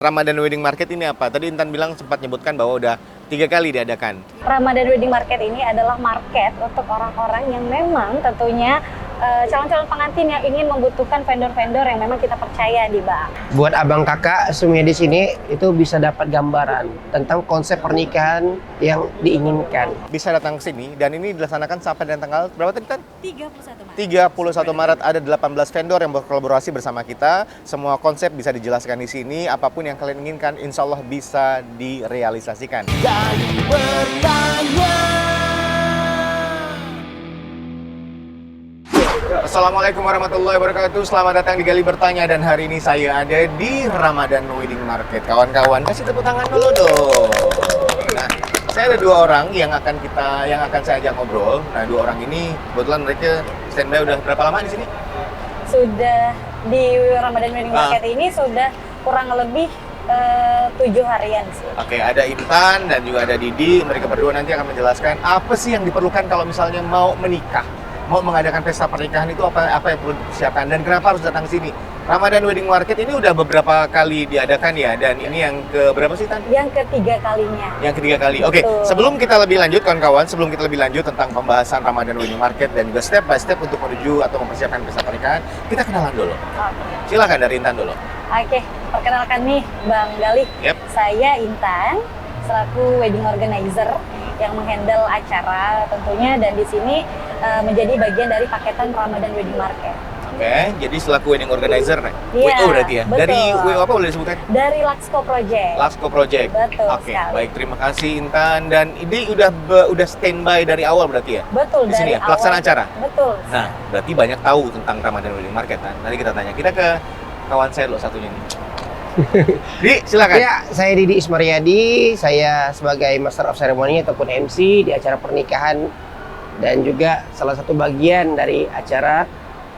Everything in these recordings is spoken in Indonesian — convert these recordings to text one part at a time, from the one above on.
Ramadan Wedding Market ini apa? Tadi Intan bilang sempat nyebutkan bahwa udah 3 kali diadakan. Ramadan Wedding Market ini adalah market untuk orang-orang yang memang tentunya calon-calon pengantin yang ingin membutuhkan vendor-vendor yang memang kita percaya di Bang. Buat abang kakak semuanya di sini itu bisa dapat gambaran tentang konsep pernikahan yang diinginkan. Bisa datang ke sini dan ini dilaksanakan sampai dengan tanggal berapa tadi Tan? 31 Maret. 31 Maret ada 18 vendor yang berkolaborasi bersama kita. Semua konsep bisa dijelaskan di sini. Apapun yang kalian inginkan, insya Allah bisa direalisasikan. Gali bertanya. Assalamualaikum warahmatullahi wabarakatuh. Selamat datang di Gali Bertanya dan hari ini saya ada di Ramadan Wedding Market. Kawan-kawan, kasih tepuk tangan dulu dong. Nah, saya ada 2 orang yang akan saya ajak ngobrol. Nah, 2 orang ini kebetulan mereka standby udah berapa lama di sini? Sudah di Ramadan Wedding Market ini sudah kurang lebih 7 harian sih. Oke, ada Intan dan juga ada Didi. Mereka berdua nanti akan menjelaskan apa sih yang diperlukan kalau misalnya mau menikah. Mau mengadakan pesta pernikahan itu apa yang perlu dipersiapkan dan kenapa harus datang ke sini. Ramadan Wedding Market ini udah beberapa kali diadakan ya, dan ini yang ke berapa sih Tan? Yang ketiga kalinya. Yang ketiga kali. Oke, sebelum kita lebih lanjut kawan-kawan, tentang pembahasan Ramadan Wedding Market dan juga step by step untuk menuju atau mempersiapkan pesta pernikahan, kita kenalan dulu. Silakan dari Intan dulu. Oke, perkenalkan nih Bang Gali. Yep. Saya Intan, selaku wedding organizer yang menghandle acara tentunya, dan di sini menjadi bagian dari paketan Ramadan Wedding Market. Oke, jadi selaku wedding organizer, Iya, WO berarti ya? betul. Dari WO apa boleh disebutkan? Dari Laxco Project. Laxco Project. Betul Oke, sekali. baik, terima kasih Intan. Dan ini udah standby dari awal berarti ya? Betul, Di sini dari ya, pelaksana awal. acara? Betul. Nah, berarti banyak tahu tentang Ramadan Wedding Market kan? Nanti kita tanya. Kita ke kawan saya loh satunya nih. Di, silakan. Ya, saya Didi Ismaryadi, saya sebagai Master of Ceremony ataupun MC di acara pernikahan dan juga salah satu bagian dari acara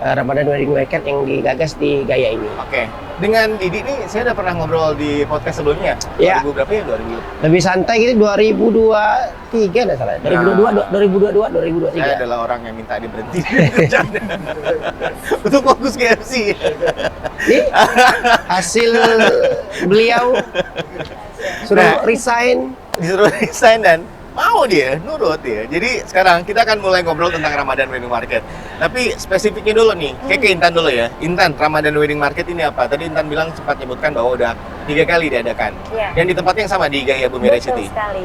Ramadan Wedding Market yang digagas di Gaya ini. Oke, dengan Didi nih saya udah pernah ngobrol di podcast sebelumnya. Ya. 2000 berapa ya? 2000. Lebih santai gitu 2023 enggak salah. 2022, 2023. Saya adalah orang yang minta diberhenti untuk fokus ke MC. Ini hasil beliau suruh resign. Disuruh resign dan mau dia, nurut dia. Jadi sekarang kita akan mulai ngobrol tentang Ramadan Wedding Market. Tapi spesifiknya dulu nih, kayak ke Intan dulu ya. Intan, Ramadan Wedding Market ini apa? Tadi Intan bilang sempat nyebutkan bahwa udah 3 kali diadakan. Iya. Dan di tempat yang sama di Gaya Bumi Betul City. sekali.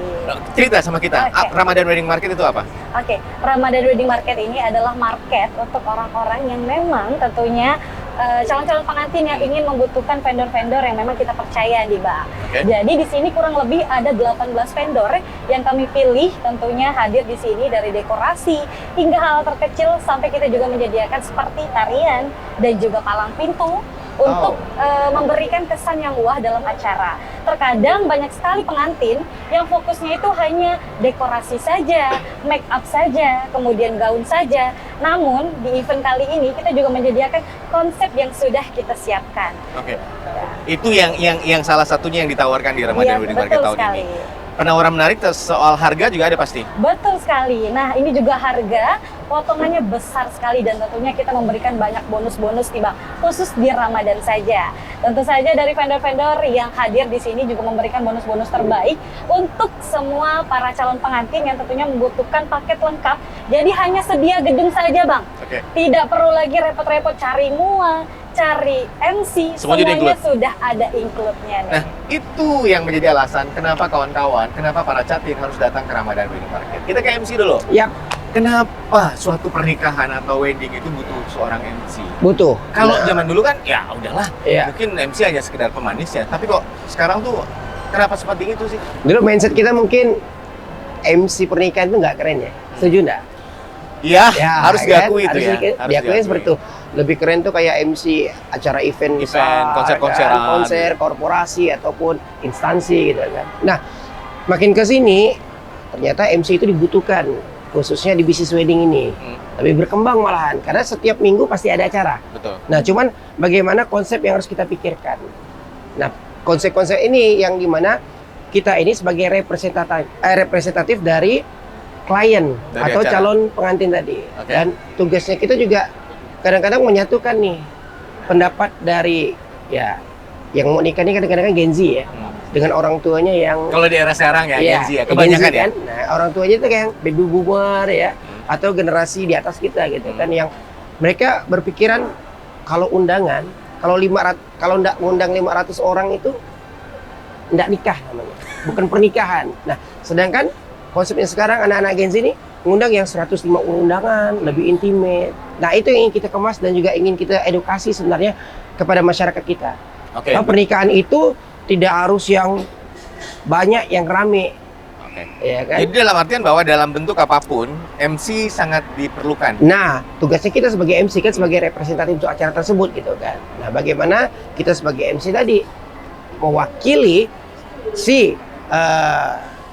Cerita sama kita, Oke. Ramadan Wedding Market itu apa? Oke, Ramadan Wedding Market ini adalah market untuk orang-orang yang memang tentunya calon-calon pengantin yang ingin membutuhkan vendor-vendor yang memang kita percaya di Bang. Oke. Jadi di sini kurang lebih ada 18 vendor yang kami pilih tentunya hadir di sini, dari dekorasi hingga hal terkecil sampai kita juga menyediakan seperti tarian dan juga palang pintu untuk memberikan kesan yang wah dalam acara. Terkadang banyak sekali pengantin yang fokusnya itu hanya dekorasi saja, make up saja, kemudian gaun saja. Namun di event kali ini kita juga menyediakan konsep yang sudah kita siapkan. Oke. Itu yang salah satunya yang ditawarkan di Ramadan Iya, Wedding Market betul tahun sekali. ini. Penawaran menarik soal harga juga ada pasti. Betul sekali. Nah, ini juga harga potongannya besar sekali dan tentunya kita memberikan banyak bonus-bonus nih Bang, khusus di Ramadan saja. Tentu saja dari vendor-vendor yang hadir di sini juga memberikan bonus-bonus terbaik untuk semua para calon pengantin yang tentunya membutuhkan paket lengkap. Jadi hanya sedia gedung saja Bang. Oke. Tidak perlu lagi repot-repot cari mual, cari MC, Semuanya semuanya include. sudah ada include-nya nih. Nah, itu yang menjadi alasan kenapa kawan-kawan, kenapa para catin harus datang ke Ramadan Wedding Market. Kita ke MC dulu. Yap, Kenapa suatu pernikahan atau wedding itu butuh seorang MC? butuh. Kalau Nah, zaman dulu kan, ya udahlah, Iya. mungkin MC hanya sekedar pemanis ya. Tapi kok sekarang tuh, kenapa seperti itu sih? dulu mindset kita mungkin MC pernikahan itu nggak keren ya. Setuju nggak? Iya, Ya, harus kan? diakui itu Harus ya. diakui seperti itu. Lebih keren tuh kayak MC acara event besar, konser-konseran. kan? Konser, korporasi ataupun instansi gitu kan. Nah, makin ke sini ternyata MC itu dibutuhkan khususnya di bisnis wedding ini. Lebih berkembang malahan karena setiap minggu pasti ada acara. Betul. Nah, cuman bagaimana konsep yang harus kita pikirkan. Nah, konsep-konsep ini yang dimana kita ini sebagai representatif dari klien Dari atau acara. calon pengantin tadi. Oke. Dan tugasnya kita juga kadang-kadang menyatukan nih pendapat dari ya yang mau nikah ini kadang-kadang Gen Z ya, dengan orang tuanya yang Kalau di era sekarang ya, iya, Gen Z ya, Gen kebanyakan Z ya. kan. Nah, orang tuanya itu kayak baby boomer ya, atau generasi di atas kita gitu kan, yang mereka berpikiran kalau undangan, kalau ndak ngundang 500 orang itu ndak nikah namanya, bukan pernikahan. Nah, sedangkan konsepnya sekarang anak-anak Gen Z ini ngundang yang 150 undangan, lebih intimate. Nah, itu yang ingin kita kemas dan juga ingin kita edukasi sebenarnya kepada masyarakat kita. Oke. Bahwa pernikahan itu tidak harus yang banyak, yang rame, Oke. ya kan? Jadi dalam artian bahwa dalam bentuk apapun, MC sangat diperlukan. Nah, tugasnya kita sebagai MC kan sebagai representatif untuk acara tersebut gitu kan. Nah, bagaimana kita sebagai MC tadi mewakili si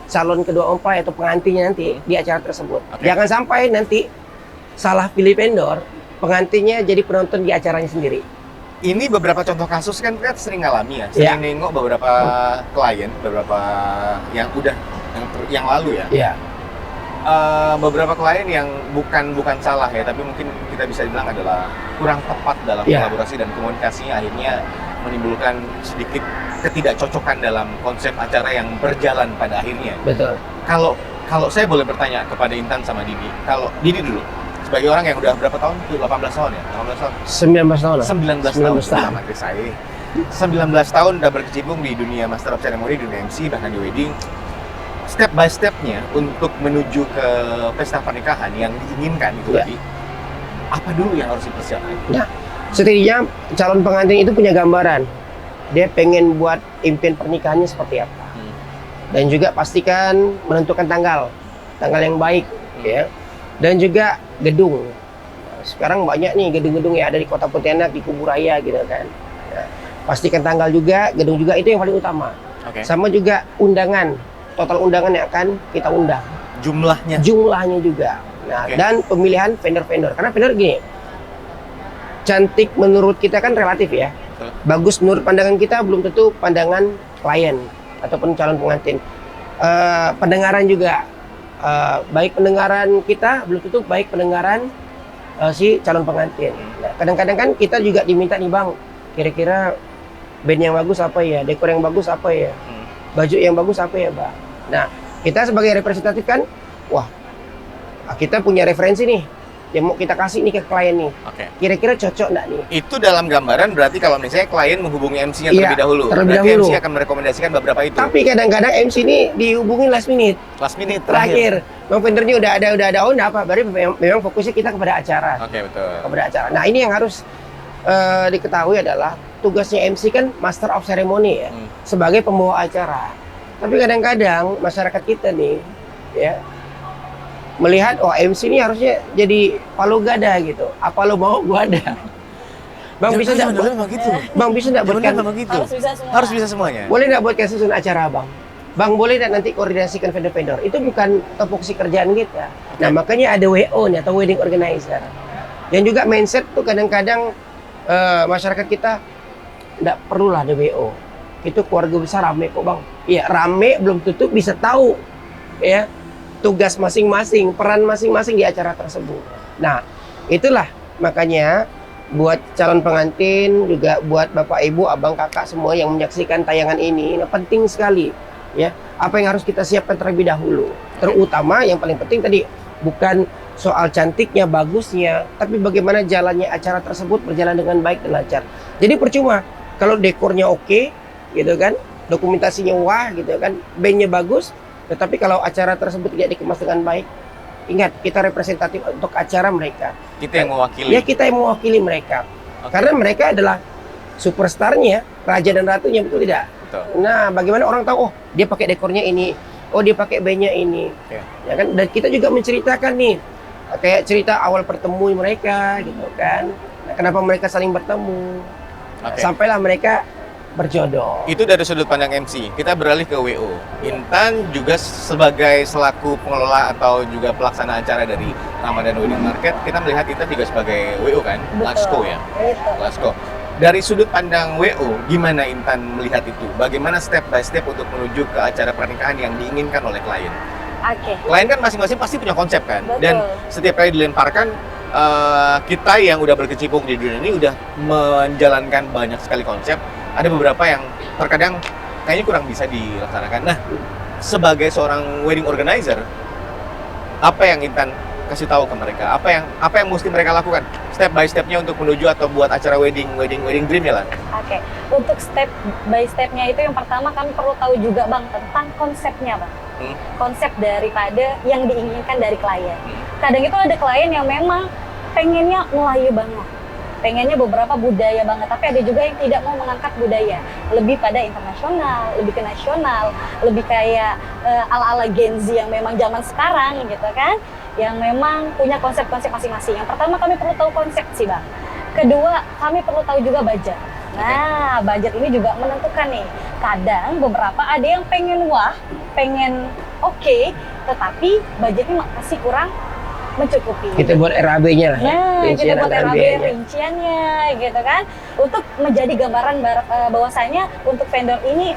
calon kedua mempelai atau pengantinnya nanti di acara tersebut. Oke. Jangan sampai nanti salah pilih vendor, pengantinnya jadi penonton di acaranya sendiri. Ini beberapa contoh kasus kan kita sering ngalami ya, sering nengok beberapa klien, beberapa yang udah yang lalu ya. Iya. Beberapa klien yang bukan salah ya, tapi mungkin kita bisa bilang adalah kurang tepat dalam Iya. kolaborasi dan komunikasinya, akhirnya menimbulkan sedikit ketidakcocokan dalam konsep acara yang berjalan pada akhirnya. Betul. Kalau saya boleh bertanya kepada Intan sama Didi, kalau Didi dulu sebagai orang yang udah berapa tahun? 18 tahun ya? 18 tahun. 19 tahun lah. 19 tahun sama kayak saya. 19 tahun udah berkecimpung di dunia Master of Ceremony, di dunia MC, bahkan di wedding. Step by stepnya untuk menuju ke pesta pernikahan yang diinginkan itu Ya. tadi, apa dulu yang harus dipersiapkan? Nah, setidaknya calon pengantin itu punya gambaran. Dia pengen buat impian pernikahannya seperti apa. Dan juga pastikan menentukan tanggal yang baik, ya. Dan juga gedung. Sekarang banyak nih gedung-gedung yang ada di Kota Pontianak, di Kuburaya gitu kan. Ya. Pastikan tanggal juga, gedung juga, itu yang paling utama. Oke. Sama juga undangan, total undangan yang akan kita undang. Jumlahnya juga. Nah, Oke. dan pemilihan vendor-vendor. Karena vendor gini, cantik menurut kita kan relatif ya. Betul. Bagus menurut pandangan kita belum tentu pandangan klien ataupun calon pengantin. Pendengaran juga, baik pendengaran kita belum tentu baik pendengaran si calon pengantin. Nah, kadang-kadang kan kita juga diminta nih bang, kira-kira band yang bagus apa ya, dekor yang bagus apa ya, baju yang bagus apa ya bang. Nah, kita sebagai representatif kan, wah kita punya referensi nih yang mau kita kasih nih ke klien nih. Oke. Kira-kira cocok nggak nih? Itu dalam gambaran berarti kalau misalnya klien menghubungi MC-nya Iya, terlebih dahulu. terlebih Berarti dahulu. MC akan merekomendasikan beberapa itu. Tapi kadang-kadang MC ini dihubungin last minute, Last minute terakhir. Bang vendornya udah ada, oh enggak apa, berarti memang fokusnya kita kepada acara. Oke, betul. Kepada acara. Nah, ini yang harus diketahui adalah tugasnya MC kan Master of Ceremony ya, sebagai pembawa acara. Tapi kadang-kadang masyarakat kita nih, ya, melihat oh MC ini harusnya jadi palu gada gitu. Apa lo mau gua ada. Bang bisa enggak memang gitu. Bang bisa enggak buatkan memang gitu. Harus bisa semua. Harus bisa semuanya. boleh enggak buatkan susun acara Bang? Bang boleh enggak nanti koordinasikan vendor-vendor? Itu bukan topoksi kerjaan kita. Nah, makanya ada WO nih atau wedding organizer. Dan juga mindset tuh kadang-kadang masyarakat kita enggak perlulah ada WO. Itu keluarga besar rame kok Bang. Iya, rame belum tentu bisa tahu ya tugas masing-masing, peran masing-masing di acara tersebut. Nah, itulah makanya buat calon pengantin, juga buat Bapak Ibu, Abang Kakak semua yang menyaksikan tayangan ini, nah, penting sekali ya. Apa yang harus kita siapkan terlebih dahulu. Terutama yang paling penting tadi bukan soal cantiknya, bagusnya, tapi bagaimana jalannya acara tersebut berjalan dengan baik dan lancar. Jadi percuma kalau dekornya oke, gitu kan, dokumentasinya wah, gitu kan, bandnya bagus, tetapi kalau acara tersebut tidak dikemas dengan baik, ingat kita representatif untuk acara mereka. Kita yang mewakili. Ya kita yang mewakili mereka. Oke. Karena mereka adalah superstarnya, raja dan ratunya, betul tidak? Betul. Nah, bagaimana orang tahu, oh dia pakai dekornya ini, oh dia pakai bandnya ini, Oke. ya kan? Dan kita juga menceritakan nih, kayak cerita awal pertemuan mereka, gitu kan? Nah, kenapa mereka saling bertemu? Oke. Sampailah mereka berjodoh. Itu dari sudut pandang MC. Kita beralih ke WO. Intan juga sebagai selaku pengelola atau juga pelaksana acara dari Ramadan Wedding Market, kita melihat Intan juga sebagai WO kan, Lasko ya. Gitu. Lasko. Dari sudut pandang WO, gimana Intan melihat itu? Bagaimana step by step untuk menuju ke acara pernikahan yang diinginkan oleh klien? Oke. Klien kan masing-masing pasti punya konsep kan, Betul. dan setiap kali dilemparkan kita yang udah berkecimpung di dunia ini udah menjalankan banyak sekali konsep. ada beberapa yang terkadang kayaknya kurang bisa dilaksanakan. Nah, sebagai seorang wedding organizer, apa yang Intan kasih tahu ke mereka? Apa yang mesti mereka lakukan? Step by stepnya untuk menuju atau buat acara wedding dream ya lah. Oke, untuk step by stepnya itu yang pertama kami perlu tahu juga Bang tentang konsepnya Bang. Konsep daripada yang diinginkan dari klien. Kadang itu ada klien yang memang pengennya Melayu banget, pengennya beberapa budaya banget, tapi ada juga yang tidak mau mengangkat budaya, lebih pada internasional, lebih ke nasional, lebih kayak ala-ala Gen Z yang memang zaman sekarang gitu kan, yang memang punya konsep-konsep masing-masing. Yang pertama kami perlu tahu konsep sih Bang. Kedua kami perlu tahu juga budget. Nah, budget ini juga menentukan nih. Kadang beberapa ada yang pengen pengen oke, tetapi budgetnya masih kurang mencukupi. Kita buat RAB-nya lah. Nah, kita buat RAB RAB-nya. rinciannya gitu kan. Untuk menjadi gambaran bahwasanya untuk vendor ini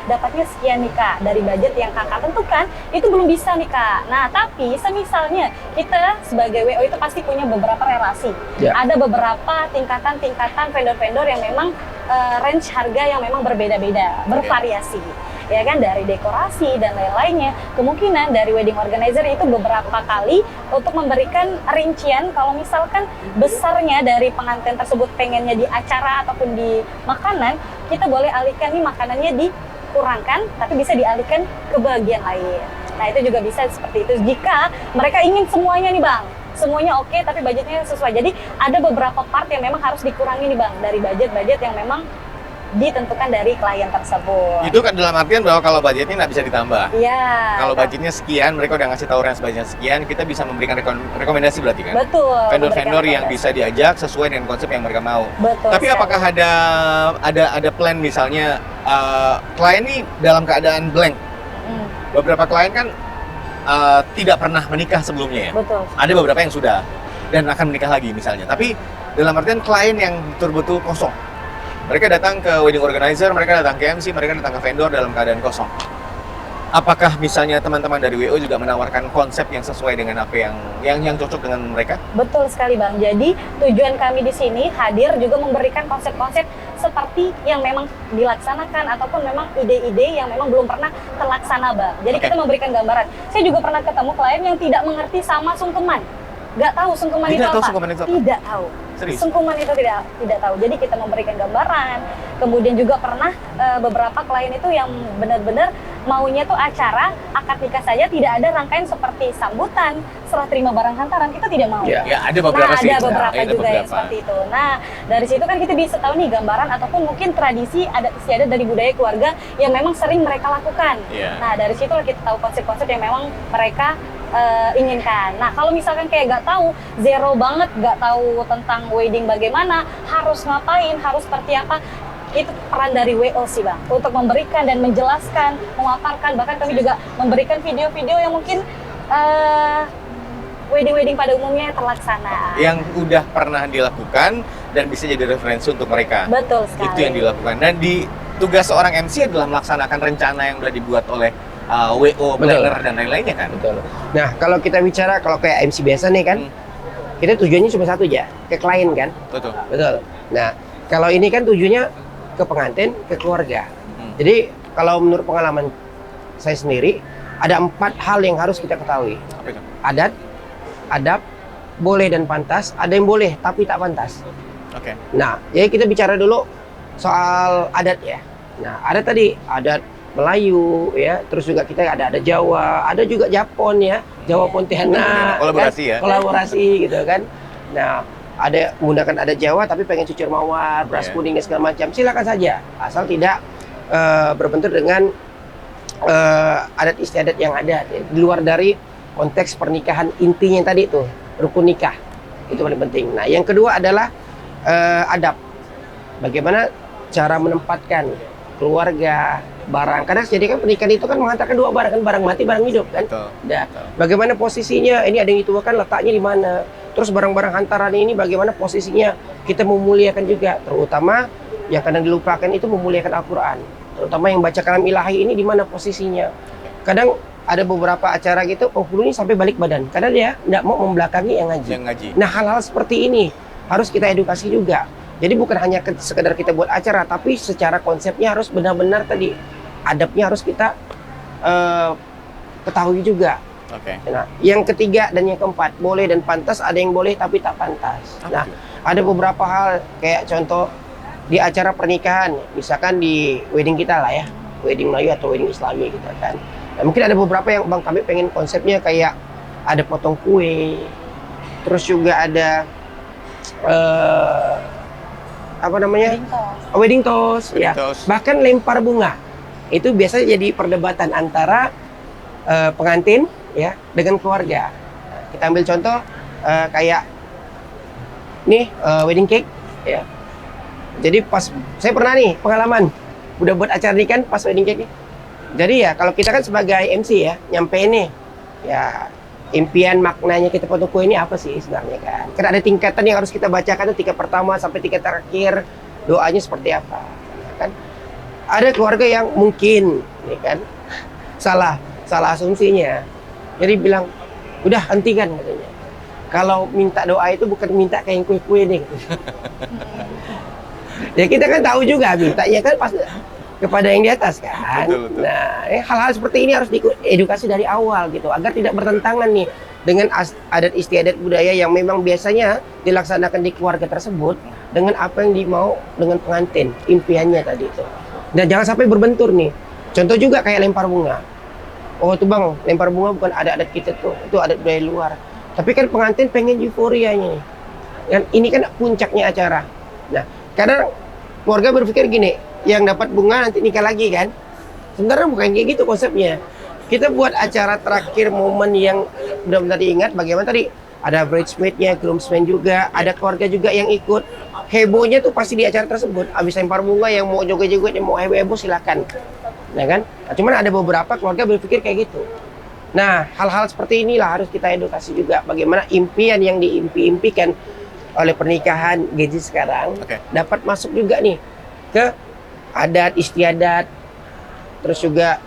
dapatnya sekian nih Kak. Dari budget yang Kakak tentukan, itu belum bisa nih Kak. Nah, tapi semisalnya kita sebagai WO itu pasti punya beberapa relasi. Ya. Ada beberapa tingkatan vendor-vendor yang memang range harga yang memang berbeda-beda, bervariasi. Ya kan, dari dekorasi dan lain-lainnya. Kemungkinan dari wedding organizer itu beberapa kali untuk memberikan rincian kalau misalkan besarnya dari pengantin tersebut pengennya di acara ataupun di makanan, kita boleh alihkan nih makanannya dikurangkan tapi bisa dialihkan ke bagian lain. Nah, itu juga bisa seperti itu jika mereka ingin semuanya nih Bang, semuanya oke tapi budgetnya sesuai. Jadi ada beberapa part yang memang harus dikurangi nih Bang dari budget yang memang ditentukan dari klien tersebut. Itu kan dalam artian bahwa kalau budgetnya nggak bisa ditambah. Iya. Kalau budgetnya sekian, mereka udah ngasih tahu range budgetnya sekian, kita bisa memberikan rekomendasi berarti kan? Betul. Vendor-vendor yang memberikan bisa diajak sesuai dengan konsep yang mereka mau. Betul Tapi sekali. apakah ada plan misalnya klien ini dalam keadaan blank? Beberapa klien kan tidak pernah menikah sebelumnya ya. Betul. Ada beberapa yang sudah dan akan menikah lagi misalnya. Tapi dalam artian klien yang betul-betul kosong. Mereka datang ke wedding organizer, mereka datang ke MC, mereka datang ke vendor dalam keadaan kosong. Apakah misalnya teman-teman dari WO juga menawarkan konsep yang sesuai dengan apa yang cocok dengan mereka? Betul sekali Bang. Jadi tujuan kami di sini hadir juga memberikan konsep-konsep seperti yang memang dilaksanakan ataupun memang ide-ide yang memang belum pernah terlaksana Bang. Jadi kita memberikan gambaran. Saya juga pernah ketemu klien yang tidak mengerti sama sungkeman. Nggak tahu sungkeman itu apa? Sungkeman itu apa? Tidak tahu. Serius? Sungkeman itu tidak tahu. Jadi kita memberikan gambaran. Kemudian juga pernah beberapa klien itu yang benar-benar maunya tuh acara akad nikah saja tidak ada rangkaian seperti sambutan, serah terima barang hantaran, kita tidak mau. Ya, ada beberapa nah, sih. ada beberapa Ada juga yang beberapa. seperti itu. Nah, dari situ kan kita bisa tahu nih gambaran ataupun mungkin tradisi adat istiadat dari budaya keluarga yang memang sering mereka lakukan. Iya. Nah, dari situ kita tahu konsep-konsep yang memang mereka inginkan. Nah, kalau misalkan kayak nggak tahu, zero banget, nggak tahu tentang wedding bagaimana, harus ngapain, harus seperti apa, itu peran dari WO sih Bang, untuk memberikan dan menjelaskan, memaparkan, bahkan kami juga memberikan video-video yang mungkin wedding-wedding pada umumnya terlaksana. Yang udah pernah dilakukan dan bisa jadi referensi untuk mereka. Betul sekali. Itu yang dilakukan. Dan tugas seorang MC adalah melaksanakan rencana yang udah dibuat oleh WO, planner, dan lain-lainnya kan? Betul. Nah, kalau kita bicara kalau kayak MC biasa nih kan, kita tujuannya cuma satu aja, ke klien kan? Betul. Betul. Nah, kalau ini kan tujuannya ke pengantin, ke keluarga. Jadi, kalau menurut pengalaman saya sendiri, ada 4 hal yang harus kita ketahui. Apa itu? Adat, adab, boleh dan pantas, ada yang boleh tapi tak pantas. Oke. Nah, jadi kita bicara dulu soal adat ya. Nah, ada tadi adat Melayu ya, terus juga kita ada Jawa, ada juga Japon ya, Jawa Pontianak, Kolaborasi kan? ya. Kolaborasi gitu kan. Nah, ada menggunakan adat Jawa tapi pengen cucur mawar, beras kuning dan segala macam, silakan saja, asal tidak berbentur dengan adat istiadat yang ada di luar dari konteks pernikahan intinya yang tadi itu rukun nikah, itu paling penting. Nah, yang kedua adalah adab, bagaimana cara menempatkan keluarga, barang. Karena jadi kan pernikahan itu kan menghantarkan 2 barang kan, barang mati, barang hidup kan. Betul. Nah, bagaimana posisinya? Ini ada yang dituakan letaknya di mana? Terus barang-barang hantaran ini bagaimana posisinya? Kita memuliakan juga, terutama yang kadang dilupakan itu memuliakan Al-Quran. Terutama yang baca kalam ilahi ini di mana posisinya? Kadang ada beberapa acara gitu penghulunya sampai balik badan karena dia tidak mau membelakangi yang ngaji. Yang ngaji. Nah, hal-hal seperti ini harus kita edukasi juga. Jadi bukan hanya sekedar kita buat acara, tapi secara konsepnya harus benar-benar tadi adabnya harus kita ketahui juga. Oke. Nah, yang ketiga dan yang keempat, boleh dan pantas, ada yang boleh tapi tak pantas. Apa Nah, tuh? ada beberapa hal kayak contoh di acara pernikahan, misalkan di wedding kita lah ya, wedding Melayu atau wedding Islami gitu kan. Nah, mungkin ada beberapa yang Bang kami pengen konsepnya kayak ada potong kue, terus juga ada apa namanya? Wedding toast, Wedding ya. toast. Bahkan lempar bunga. Itu biasanya jadi perdebatan antara pengantin ya dengan keluarga. Nah, kita ambil contoh kayak nih wedding cake ya. Jadi pas saya pernah nih pengalaman udah buat acara nikahan pas wedding cake nih. Jadi ya kalau kita kan sebagai MC ya nyampein nih ya impian maknanya kita potong kue ini apa sih sebenarnya kan. Karena ada tingkatan yang harus kita bacakan tuh, tingkat pertama sampai tingkat terakhir doanya seperti apa. Nah, kan ada keluarga yang mungkin nih kan salah asumsinya. Jadi bilang udah hentikan katanya. Kalau minta doa itu bukan minta kayak kue-kue nih. Ya kita kan tahu juga mintanya kan pas kepada yang di atas kan. Betul. Nah, hal-hal seperti ini harus diedukasi dari awal gitu agar tidak bertentangan nih dengan adat istiadat budaya yang memang biasanya dilaksanakan di keluarga tersebut dengan apa yang dimau dengan pengantin, impiannya tadi itu. Dan jangan sampai berbentur nih. Contoh juga kayak lempar bunga. Oh tuh Bang, lempar bunga bukan adat kita tuh, itu adat budaya luar. Tapi kan pengantin pengen euforianya nih. Dan ini kan puncaknya acara. Nah, kadang keluarga berpikir gini, yang dapat bunga nanti nikah lagi kan? Sebenarnya bukan kayak gitu konsepnya. Kita buat acara terakhir momen yang benar-benar diingat. Bagaimana tadi ada bridesmaid-nya, groomsmen juga, ada keluarga juga yang ikut. Hebohnya tuh pasti di acara tersebut. Abis lempar bunga yang mau joget-joget, yang mau heboh-heboh silakan. Nah kan? Nah, cuman ada beberapa keluarga berpikir kayak gitu. Nah, hal-hal seperti inilah harus kita edukasi juga. Bagaimana impian yang diimpi-impikan oleh pernikahan Gen Z sekarang dapat masuk juga nih ke adat istiadat, terus juga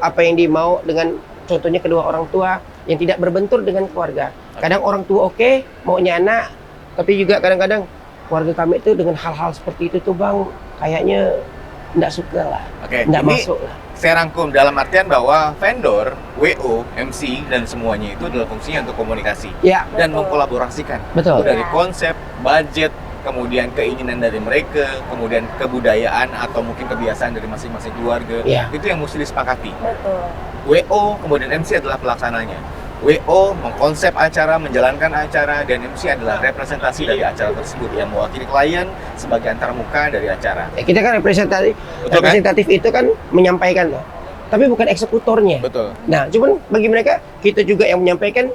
apa yang dimau dengan contohnya kedua orang tua yang tidak berbentur dengan keluarga. Kadang orang tua oke, maunya anak, tapi juga kadang-kadang keluarga kami itu dengan hal-hal seperti itu tuh Bang, kayaknya nggak suka lah, nggak Ini masuk lah. saya rangkum dalam artian bahwa vendor, WO, MC dan semuanya itu adalah fungsinya untuk komunikasi Ya, dan Betul. mengkolaborasikan. betul. Itu dari konsep, budget, kemudian keinginan dari mereka, kemudian kebudayaan atau mungkin kebiasaan dari masing-masing keluarga. Ya. Itu yang mesti disepakati. Betul. WO kemudian MC adalah pelaksananya. WO mengkonsep acara, menjalankan acara, dan MC adalah representasi dari acara tersebut yang mewakili klien sebagai antarmuka dari acara. Ya, kita kan representatif, Betul, kan? representatif itu kan menyampaikan loh, tapi bukan eksekutornya. Betul. Nah, cuman bagi mereka kita juga yang menyampaikan,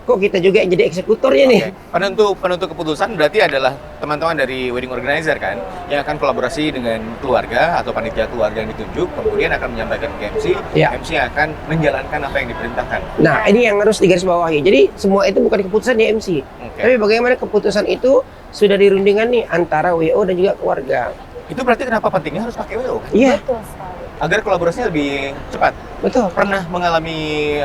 kok kita juga yang jadi eksekutornya nih. Oke. Penentu keputusan berarti adalah teman-teman dari wedding organizer kan, yang akan kolaborasi dengan keluarga atau panitia keluarga yang ditunjuk, kemudian akan menyampaikan ke MC, Ya. MC akan menjalankan apa yang diperintahkan. Nah, ini yang harus digarisbawahi. Jadi semua itu bukan keputusan di MC, Oke. tapi bagaimana keputusan itu sudah dirundingkan nih antara WO dan juga keluarga. Itu berarti kenapa pentingnya harus pakai WO? Iya, Betul sekali. Agar kolaborasinya lebih cepat. betul. Pernah mengalami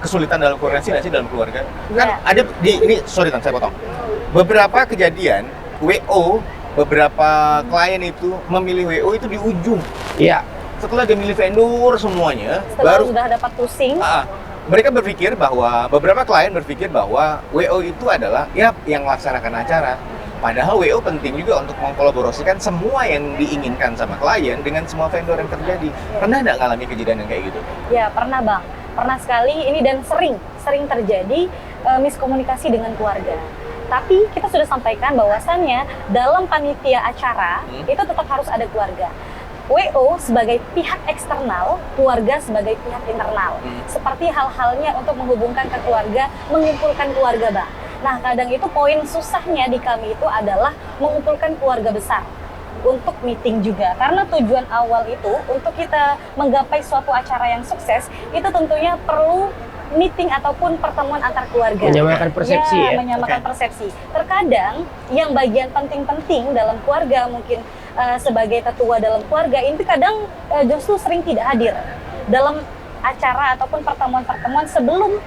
kesulitan dalam koordinasi nggak sih dalam keluarga? Kan Ya. ada di ini, sorry Tan, saya potong. Beberapa kejadian WO, beberapa klien itu memilih WO itu di ujung. Iya, Setelah dia milih vendor semuanya, Setelah baru sudah dapat pusing, mereka berpikir bahwa beberapa klien berpikir bahwa WO itu adalah ya yang melaksanakan acara. Padahal WO penting juga untuk mengkolaborasikan semua yang diinginkan sama klien dengan semua vendor yang terjadi. Pernah nggak ngalami kejadian yang kayak gitu? ya pernah Bang. Pernah sekali ini dan sering terjadi miskomunikasi dengan keluarga. Tapi kita sudah sampaikan bahwasannya dalam panitia acara itu tetap harus ada keluarga. WO sebagai pihak eksternal, keluarga sebagai pihak internal. Seperti hal-halnya untuk menghubungkan ke keluarga, mengumpulkan keluarga Bang. Nah kadang itu poin susahnya di kami itu adalah mengumpulkan keluarga besar untuk meeting juga, karena tujuan awal itu untuk kita menggapai suatu acara yang sukses itu tentunya perlu meeting ataupun pertemuan antar keluarga. menyamakan persepsi ya. Menyamakan Oke. persepsi. Terkadang yang bagian penting-penting dalam keluarga mungkin sebagai tetua dalam keluarga itu kadang justru sering tidak hadir dalam acara ataupun pertemuan-pertemuan sebelum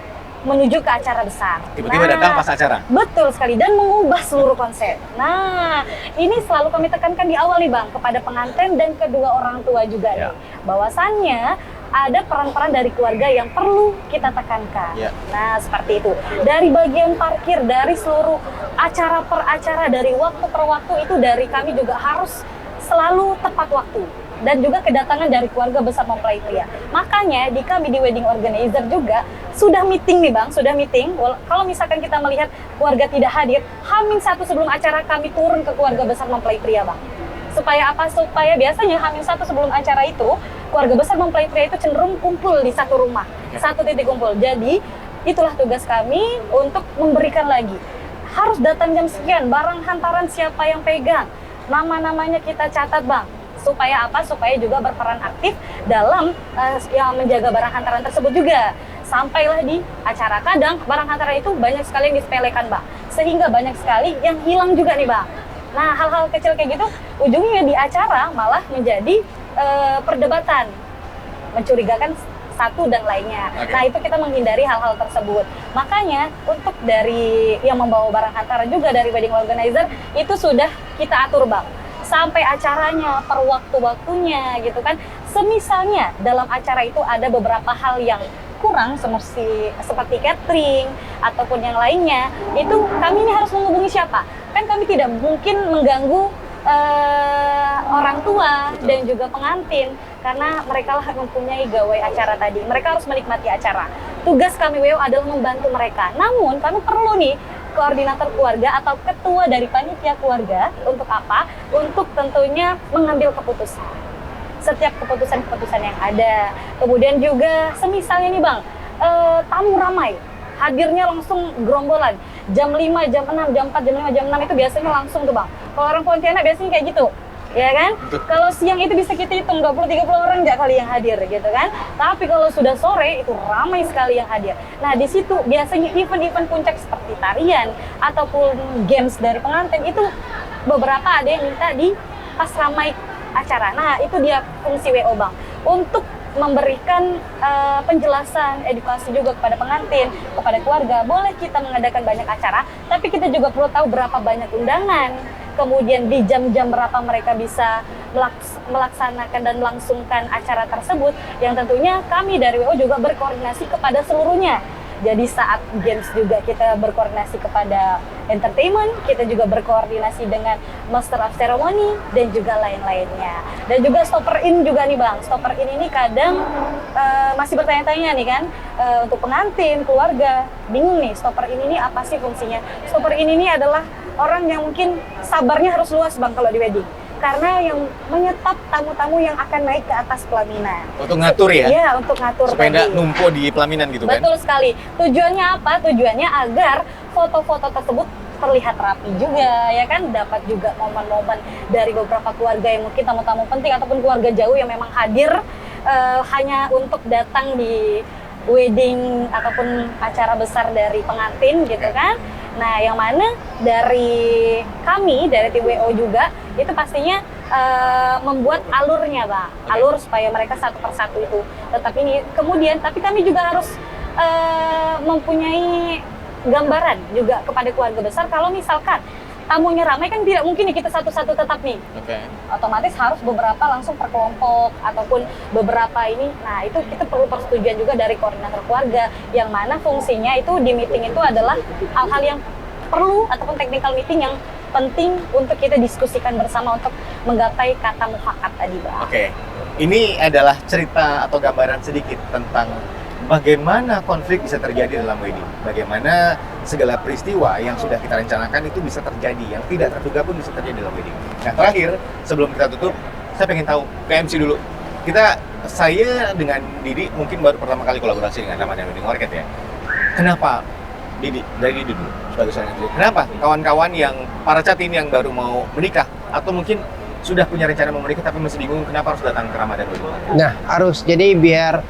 menuju ke acara besar. Tiba-tiba datang pas acara. Betul sekali, dan mengubah seluruh konsep. Nah, ini selalu kami tekankan di awal nih Bang, kepada pengantin dan kedua orang tua juga Ya. nih. Bahwasannya ada peran-peran dari keluarga yang perlu kita tekankan. Ya. Nah, seperti itu. Dari bagian parkir, dari seluruh acara per acara, dari waktu per waktu itu dari kami juga harus selalu tepat waktu. Dan juga kedatangan dari keluarga besar mempelai pria. Makanya di kami di wedding organizer juga sudah meeting nih Bang, sudah meeting. Kalau misalkan kita melihat keluarga tidak hadir, H-1 sebelum acara kami turun ke keluarga besar mempelai pria Bang. Supaya apa? Supaya biasanya H-1 sebelum acara itu, keluarga besar mempelai pria itu cenderung kumpul di satu rumah, satu titik kumpul. Jadi itulah tugas kami untuk memberikan lagi. Harus datang jam sekian, barang hantaran siapa yang pegang, nama-namanya kita catat Bang. Supaya apa? Supaya juga berperan aktif dalam yang menjaga barang hantaran tersebut juga. Sampailah di acara, kadang barang hantaran itu banyak sekali yang disepelekan Bang, sehingga banyak sekali yang hilang juga nih Bang. Nah, hal-hal kecil kayak gitu ujungnya di acara malah menjadi perdebatan, mencurigakan satu dan lainnya. Oke. Nah, itu kita menghindari hal-hal tersebut. Makanya untuk dari yang membawa barang hantaran juga dari wedding organizer itu sudah kita atur Bang, sampai acaranya, per waktu-waktunya gitu kan. Semisalnya dalam acara itu ada beberapa hal yang kurang seperti catering ataupun yang lainnya, itu kami ini harus menghubungi siapa? Kan kami tidak mungkin mengganggu orang tua dan juga pengantin, karena mereka lah mempunyai gawai acara tadi. Mereka harus menikmati acara. Tugas kami WO adalah membantu mereka. Namun kami perlu nih koordinator keluarga atau ketua dari panitia keluarga. Untuk apa? Untuk tentunya mengambil keputusan. Setiap keputusan-keputusan yang ada. Kemudian juga semisalnya nih Bang, tamu ramai, hadirnya langsung gerombolan. Jam 5, jam 6, jam 4, jam 5, jam 6 itu biasanya langsung tuh Bang. Kalau orang Pontianak biasanya kayak gitu. Ya kan? Kalau siang itu bisa kita hitung 20-30 orang nggak kali yang hadir gitu kan. Tapi kalau sudah sore itu ramai sekali yang hadir. Nah, di situ biasanya event-event puncak seperti tarian ataupun games dari pengantin itu beberapa ada yang minta di pas ramai acara. Nah, itu dia fungsi WO Bang. Untuk memberikan penjelasan, edukasi juga kepada pengantin, kepada keluarga. Boleh kita mengadakan banyak acara, tapi kita juga perlu tahu berapa banyak undangan, kemudian di jam-jam berapa mereka bisa melaksanakan dan melangsungkan acara tersebut, yang tentunya kami dari WO juga berkoordinasi kepada seluruhnya. Jadi saat games juga kita berkoordinasi kepada entertainment, kita juga berkoordinasi dengan master of ceremony dan juga lain-lainnya. Dan juga stopper in juga nih Bang. Stopper in ini kadang masih bertanya-tanya nih kan, untuk pengantin, keluarga, bingung nih stopper in ini apa sih fungsinya. Stopper in ini adalah orang yang mungkin sabarnya harus luas Bang kalau di wedding. Karena yang menyetop tamu-tamu yang akan naik ke atas pelaminan. Untuk ngatur ya? Iya, untuk ngatur Supaya tadi. nggak numpuk di pelaminan gitu kan? Betul sekali. Tujuannya apa? Tujuannya agar foto-foto tersebut terlihat rapi juga, ya kan? Dapat juga momen-momen dari beberapa keluarga yang mungkin tamu-tamu penting ataupun keluarga jauh yang memang hadir hanya untuk datang di wedding ataupun acara besar dari pengantin gitu kan. Nah, yang mana dari kami, dari tim WO juga, itu pastinya membuat alurnya Bang. Alur supaya mereka satu persatu itu tetap ini. Kemudian, tapi kami juga harus mempunyai gambaran juga kepada keluarga besar. Kalau misalkan tamunya ramai kan tidak mungkin nih kita satu-satu tetap nih. Oke. Otomatis harus beberapa langsung per kelompok ataupun beberapa ini. Nah, itu kita perlu persetujuan juga dari koordinator keluarga, yang mana fungsinya itu di meeting itu adalah hal-hal yang perlu ataupun technical meeting yang penting untuk kita diskusikan bersama untuk menggapai kata mufakat tadi Bang. Oke. Ini adalah cerita atau gambaran sedikit tentang bagaimana konflik bisa terjadi dalam wedding. Bagaimana segala peristiwa yang sudah kita rencanakan itu bisa terjadi, yang tidak terduga pun bisa terjadi dalam wedding. Nah, terakhir sebelum kita tutup, saya pengen tahu ke MC dulu. Saya dengan Didi mungkin baru pertama kali kolaborasi dengan Ramadan Wedding Market ya. Kenapa Didi? Dari Didi dulu sebagai seorang MC. Kenapa kawan-kawan yang para catin yang baru mau menikah atau mungkin sudah punya rencana mau menikah tapi masih bingung kenapa harus datang ke Ramadan Wedding Market? Nah, harus. Jadi biar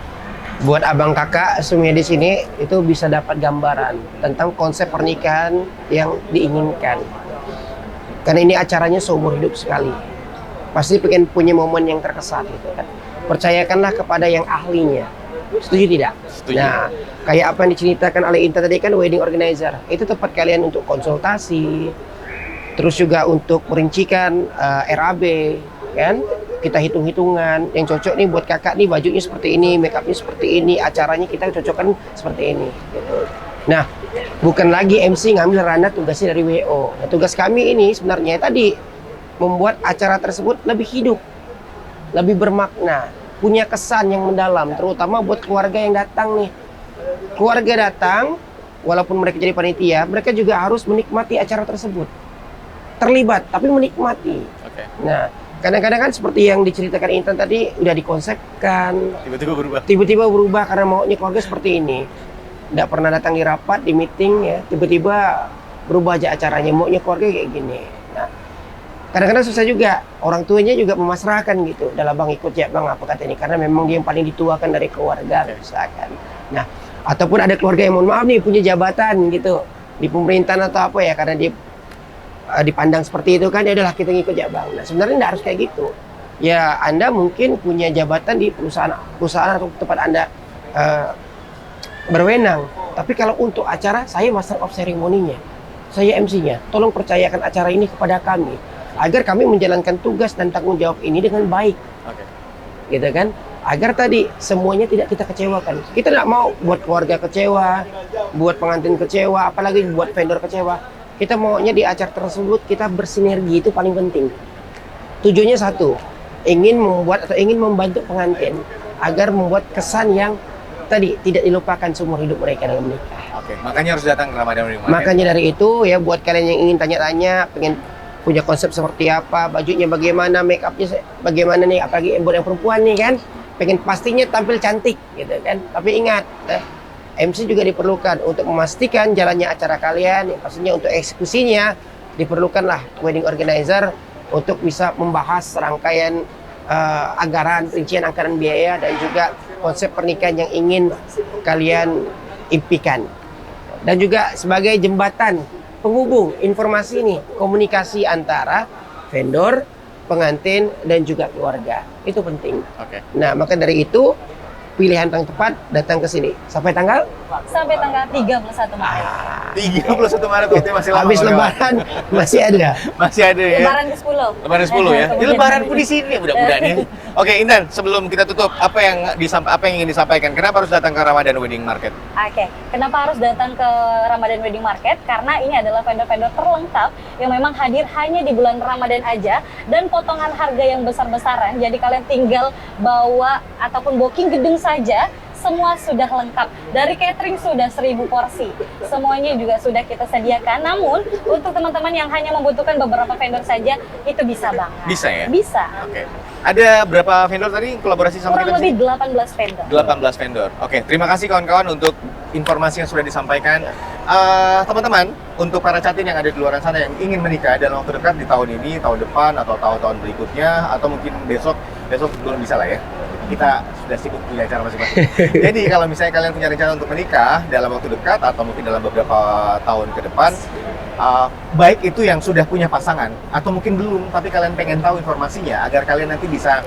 buat abang kakak semuanya di sini itu bisa dapat gambaran tentang konsep pernikahan yang diinginkan. Karena ini acaranya seumur hidup sekali. Pasti pengen punya momen yang terkesan gitu kan. Percayakanlah kepada yang ahlinya. Setuju tidak? Setuju. Nah, kayak apa yang diceritakan oleh Intan tadi kan wedding organizer. Itu tempat kalian untuk konsultasi, terus juga untuk merincikan RAB, kan? Kita hitung-hitungan yang cocok nih buat kakak nih, bajunya seperti ini, make upnya seperti ini, acaranya kita cocokkan seperti ini. Gitu. Nah, bukan lagi MC ngambil ranah tugasnya dari WO. Nah, tugas kami ini sebenarnya tadi membuat acara tersebut lebih hidup, lebih bermakna, punya kesan yang mendalam, terutama buat keluarga yang datang nih. Keluarga datang, walaupun mereka jadi panitia, mereka juga harus menikmati acara tersebut. Terlibat, tapi menikmati. Oke. Nah, kadang-kadang kan seperti yang diceritakan Intan tadi, udah dikonsepkan, Tiba-tiba berubah. tiba-tiba berubah karena maunya keluarga seperti ini. Nggak pernah datang di rapat, di meeting ya, tiba-tiba berubah aja acaranya, maunya keluarga kayak gini. Nah, kadang-kadang susah juga, orang tuanya juga memasrahkan gitu. Dalam bang ikut ya bang apa kata ini, karena memang dia yang paling dituakan dari keluarga misalkan. Nah, ataupun ada keluarga yang mohon maaf nih punya jabatan gitu di pemerintahan atau apa ya, karena dia dipandang seperti itu kan, ya udahlah kita ngikut ya bang. Nah sebenarnya nggak harus kayak gitu. Ya Anda mungkin punya jabatan di perusahaan atau tempat Anda berwenang. Tapi kalau untuk acara, saya master of ceremony-nya, saya MC-nya. Tolong percayakan acara ini kepada kami, agar kami menjalankan tugas dan tanggung jawab ini dengan baik. Oke. Gitu kan? Agar tadi semuanya tidak kita kecewakan. Kita tidak mau buat keluarga kecewa, buat pengantin kecewa, apalagi buat vendor kecewa. Kita maunya di acara tersebut kita bersinergi, itu paling penting. Tujuannya satu, ingin membuat atau ingin membantu pengantin agar membuat kesan yang tadi tidak dilupakan seumur hidup mereka dalam menikah. Oke, makanya harus datang ke Ramadan Wedding Market. Makanya dari itu ya, buat kalian yang ingin tanya-tanya, pengen punya konsep seperti apa, bajunya bagaimana, make upnya bagaimana nih, apalagi buat yang perempuan nih kan, pengen pastinya tampil cantik gitu kan. Tapi ingat, MC juga diperlukan untuk memastikan jalannya acara kalian, yang pastinya untuk eksekusinya diperlukanlah wedding organizer untuk bisa membahas rangkaian anggaran, rincian anggaran biaya, dan juga konsep pernikahan yang ingin kalian impikan. Dan juga sebagai jembatan penghubung informasi nih, komunikasi antara vendor, pengantin, dan juga keluarga. Itu penting. Oke. Nah, maka dari itu pilihan yang tepat datang ke sini. Sampai tanggal? Sampai tanggal 31 Maret. 31 Maret waktu masih lama. Habis kawan-kawan. lebaran masih ada. Masih ada ya. Lebaran ke-10. Lebaran 10 ya. Di Kemudian lebaran hari pun di sini mudah-mudahan ya. Oke, Intan, sebelum kita tutup, apa yang ingin disampaikan? Kenapa harus datang ke Ramadan Wedding Market? Oke, kenapa harus datang ke Ramadan Wedding Market? Karena ini adalah vendor-vendor terlengkap yang memang hadir hanya di bulan Ramadan aja, dan potongan harga yang besar-besaran. Jadi kalian tinggal bawa ataupun booking gedung saja, semua sudah lengkap. Dari catering sudah 1000 porsi. Semuanya juga sudah kita sediakan. Namun, untuk teman-teman yang hanya membutuhkan beberapa vendor saja, itu bisa banget. Bisa ya? Bisa. Oke. Ada berapa vendor tadi kolaborasi sama Kurang kita? lebih 18 vendor. 18 vendor. Oke, terima kasih kawan-kawan untuk informasi yang sudah disampaikan. Teman-teman, untuk para catin yang ada di luar sana yang ingin menikah dalam waktu dekat di tahun ini, tahun depan, atau tahun-tahun berikutnya, atau mungkin besok belum bisa lah ya. Kita sudah sibuk punya acara masing-masing. Jadi kalau misalnya kalian punya rencana untuk menikah dalam waktu dekat atau mungkin dalam beberapa tahun ke depan, baik itu yang sudah punya pasangan atau mungkin belum, tapi kalian pengen tahu informasinya agar kalian nanti bisa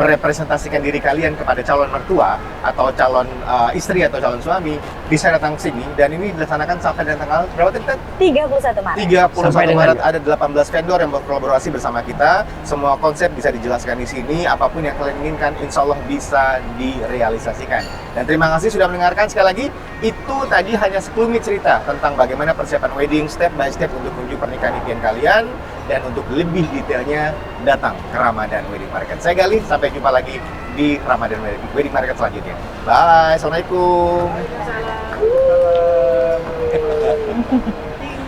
merepresentasikan diri kalian kepada calon mertua atau calon istri atau calon suami, bisa datang ke sini. Dan ini dilaksanakan sampai dengan tanggal berapa tadi? 31 Maret. 31 Sampai dengan- Maret ada 18 vendor yang berkolaborasi bersama kita. Semua konsep bisa dijelaskan di sini. Apapun yang kalian inginkan, insya Allah bisa direalisasikan. Dan terima kasih sudah mendengarkan. Sekali lagi, itu tadi hanya sekelumit cerita tentang bagaimana persiapan wedding step by step untuk menuju pernikahan impian kalian. Dan untuk lebih detailnya, datang ke Ramadan Wedding Market. Saya Gali, sampai jumpa lagi di Ramadan Wedding Market selanjutnya. Bye, Assalamualaikum.